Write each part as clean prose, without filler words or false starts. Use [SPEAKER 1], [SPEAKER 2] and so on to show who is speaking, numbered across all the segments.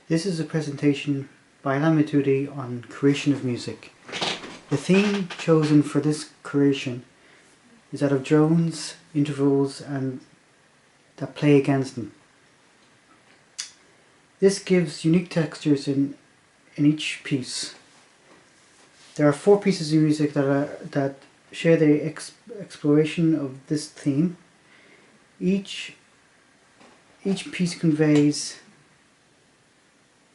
[SPEAKER 1] This is a presentation by Alan Matudi on curation of music. The theme chosen for this curation is that of drones, intervals, and that play against them. This gives unique textures in each piece. There are 4 pieces of music that share the exploration of this theme. Each piece conveys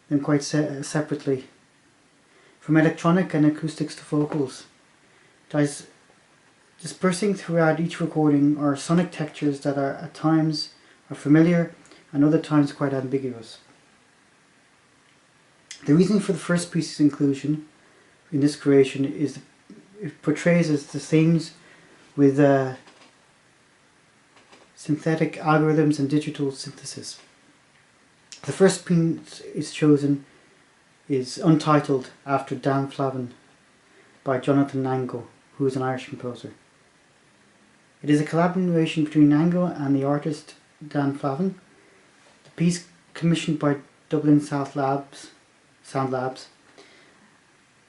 [SPEAKER 1] them quite separately, from electronic and acoustics to vocals. Dispersing throughout each recording are sonic textures that are at times familiar and other times quite ambiguous. The reason for the first piece's inclusion in this creation is it portrays as the themes with synthetic algorithms and digital synthesis. The first piece is chosen is Untitled, after Dan Flavin by Jonathan Nango, who is an Irish composer. It is a collaboration between Nango and the artist Dan Flavin. The piece, commissioned by Dublin Sound Labs,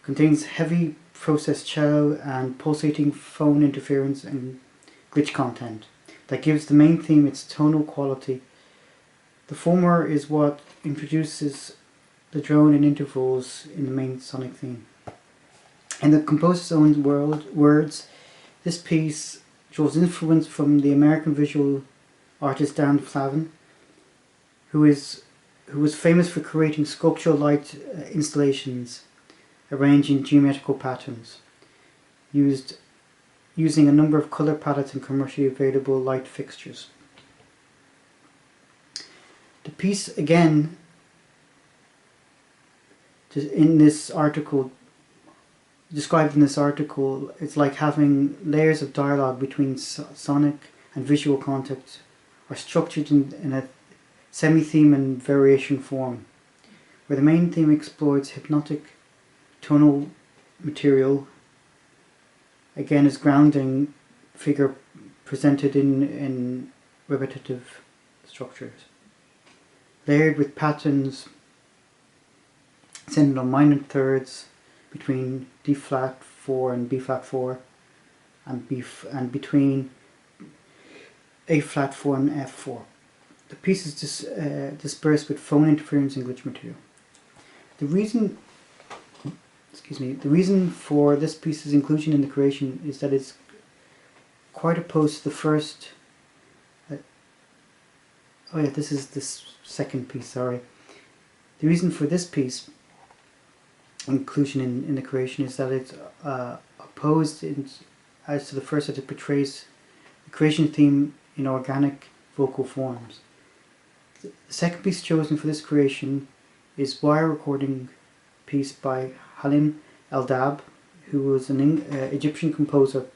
[SPEAKER 1] contains heavy processed cello and pulsating phone interference and glitch content that gives the main theme its tonal quality. The former is what introduces the drone and intervals in the main sonic theme. In the composer's own words, this piece draws influence from the American visual artist Dan Flavin, who was famous for creating sculptural light installations arranged in geometrical patterns, using a number of color palettes and commercially available light fixtures. The piece, again, described in this article, it's like having layers of dialogue between sonic and visual context are structured in a semi-theme and variation form, where the main theme exploits hypnotic tonal material, again as grounding figure presented in repetitive structures, layered with patterns centered on minor thirds between D flat 4 and B flat 4, and between A flat 4 and F 4. The piece is dispersed with phone interference and glitch material. The reason for this piece's inclusion in the creation is that it's quite opposed to the first. This is this second piece. Sorry. The reason for this piece inclusion in the creation is that it's opposed as to the first, that it portrays the creation theme in organic vocal forms. The second piece chosen for this creation is wire recording piece by Halim Eldab, who was an Egyptian composer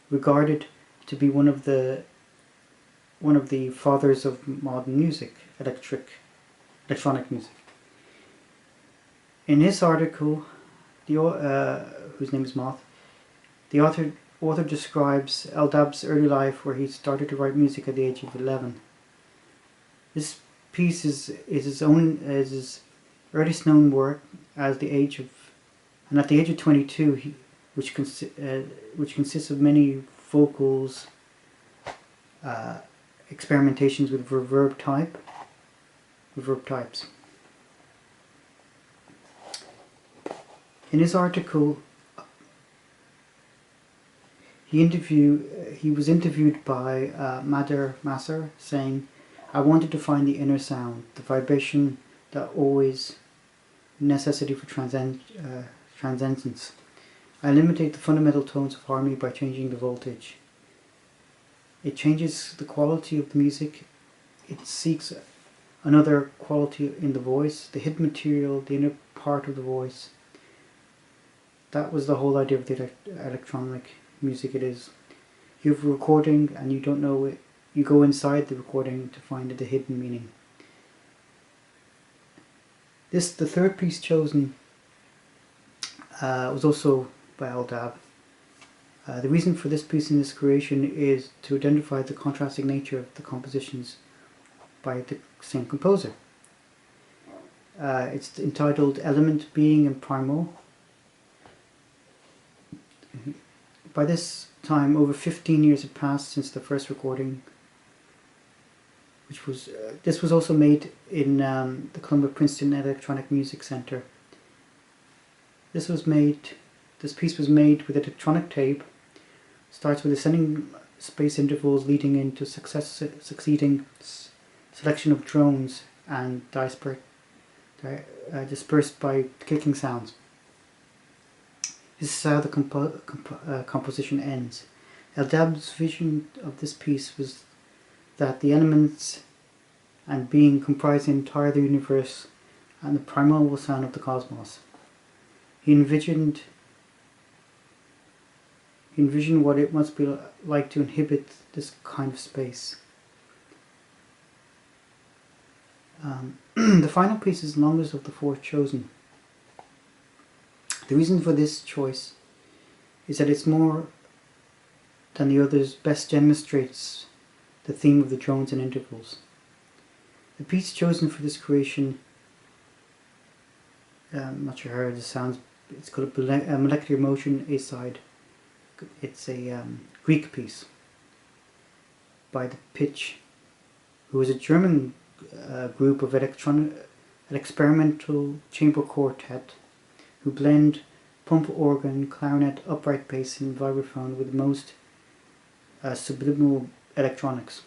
[SPEAKER 1] regarded to be one of the fathers of modern music, electronic music. In his article, whose name is Moth, the author describes Eldab's early life, where he started to write music at the age of 11. This piece is his earliest known work at the age of 22, which consists of many vocals, experimentations with reverb types. In his article, he was interviewed by Madar Masser, saying, "I wanted to find the inner sound, the vibration that always necessity for transcendence. I eliminate the fundamental tones of harmony by changing the voltage. It changes the quality of the music. It seeks another quality in the voice, the hidden material, the inner part of the voice." That was the whole idea of the electronic music. It is, you have a recording and you don't know it. You go inside the recording to find the hidden meaning. The third piece chosen was also by Eldab. The reason for this piece in this creation is to identify the contrasting nature of the compositions by the same composer. It's entitled Element, Being and Primal. By this time, over 15 years had passed since the first recording, which was this was also made in the Columbia Princeton Electronic Music Center. This piece was made with electronic tape. Starts with ascending space intervals leading into succeeding selection of drones and dispersed by clicking sounds. This is how the composition ends. Eldab's vision of this piece was that the elements and being comprise the entire universe and the primal sound of the cosmos. He envisioned what it must be like to inhabit this kind of space. The final piece is the longest of the four chosen. The reason for this choice is that it's more than the others best demonstrates the theme of the drones and intervals. The piece chosen for this creation, I'm not sure how this sounds, it's called a Molecular Motion A-side. It's a Greek piece by the Pitch, who is a German group of an experimental chamber quartet who blend pump organ, clarinet, upright bass and vibraphone with most subliminal electronics.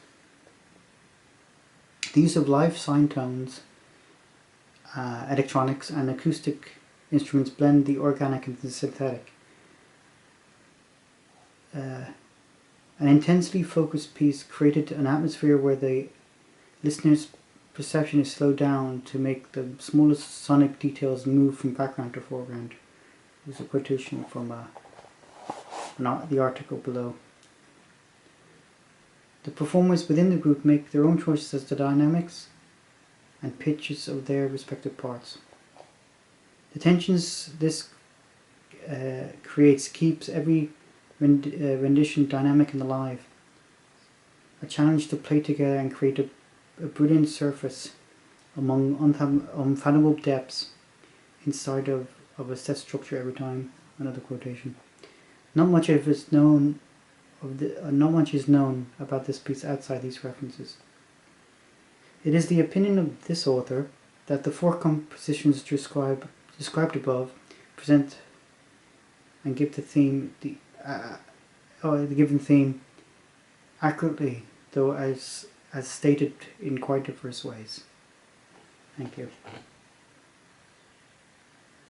[SPEAKER 1] The use of live sine tones, electronics and acoustic instruments blend the organic and the synthetic. An intensely focused piece created an atmosphere where the listener's perception is slowed down to make the smallest sonic details move from background to foreground. There's a quotation from the article below. The performers within the group make their own choices as to the dynamics and pitches of their respective parts. The tensions this creates keeps every rendition dynamic and alive. A challenge to play together and create a brilliant surface among unfathomable depths inside of a set structure every time. Another quotation. Not much is known about this piece outside these references. It is the opinion of this author that the four compositions described above present and give the given theme accurately, though as stated in quite diverse ways. Thank you.